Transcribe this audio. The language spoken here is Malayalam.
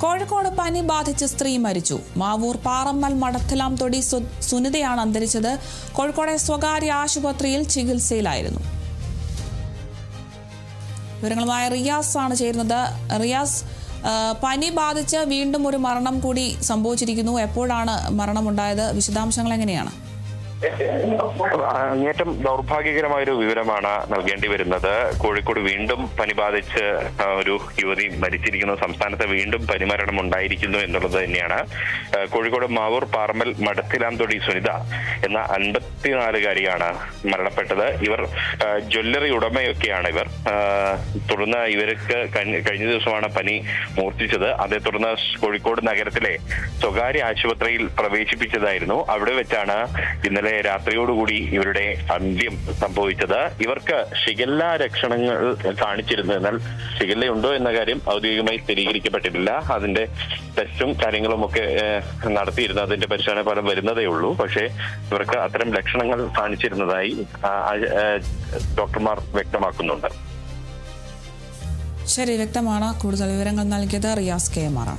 കോഴിക്കോട് പനി ബാധിച്ച് സ്ത്രീ മരിച്ചു. മാവൂർ പാറമ്മൽ മടത്തിലാം തൊടി സുനിതയാണ് അന്തരിച്ചത്. കോഴിക്കോട്ടെ സ്വകാര്യ ആശുപത്രിയിൽ ചികിത്സയിലായിരുന്നു. വിവരങ്ങളുമായി റിയാസ് ആണ് ചേരുന്നത്. റിയാസ്, പനി ബാധിച്ച് വീണ്ടും ഒരു മരണം കൂടി സംഭവിച്ചിരിക്കുന്നു. എപ്പോഴാണ് മരണമുണ്ടായത്? വിശദാംശങ്ങൾ എങ്ങനെയാണ്? അങ്ങേറ്റം ദൗർഭാഗ്യകരമായൊരു വിവരമാണ് നൽകേണ്ടി വരുന്നത്. കോഴിക്കോട് വീണ്ടും പനി ബാധിച്ച് ഒരു യുവതി മരിച്ചിരിക്കുന്നു. സംസ്ഥാനത്ത് വീണ്ടും പനിമരണം ഉണ്ടായിരിക്കുന്നു എന്നുള്ളത് തന്നെയാണ്. കോഴിക്കോട് മാവൂർ പാറമ്മൽ മടത്തിലാം തൊടി സുനിത എന്ന 54-കാരിയാണ് മരണപ്പെട്ടത്. ഇവർ ജ്വല്ലറി ഉടമയൊക്കെയാണ് ഇവർ. തുടർന്ന് ഇവർക്ക് കഴിഞ്ഞ ദിവസമാണ് പനി മൂർച്ഛിച്ചത്. അതേ തുടർന്ന് കോഴിക്കോട് നഗരത്തിലെ സ്വകാര്യ ആശുപത്രിയിൽ പ്രവേശിപ്പിച്ചതായിരുന്നു. അവിടെ വെച്ചാണ് ഇന്നലെ രാത്രിയോടുകൂടി ഇവരുടെ അന്ത്യം സംഭവിച്ചത്. ഇവർക്ക് ഷിഗല്ല ലക്ഷണങ്ങൾ കാണിച്ചിരുന്നു. എന്നാൽ ഷിഗല്ല ഉണ്ടോ എന്ന കാര്യം ഔദ്യോഗികമായി സ്ഥിരീകരിക്കപ്പെട്ടിട്ടില്ല. അതിന്റെ ടെസ്റ്റും കാര്യങ്ങളും ഒക്കെ നടത്തിയിരുന്നു. അതിന്റെ പരിശോധന ഫലം വരുന്നതേ ഉള്ളൂ. പക്ഷേ ഇവർക്ക് അത്തരം ലക്ഷണങ്ങൾ കാണിച്ചിരുന്നതായി ഡോക്ടർമാർ വ്യക്തമാക്കുന്നുണ്ട്. ശരി, വ്യക്തമാണ്. കൂടുതൽ വിവരങ്ങൾ നൽകിയത് റിയാസ് KM ആണ്.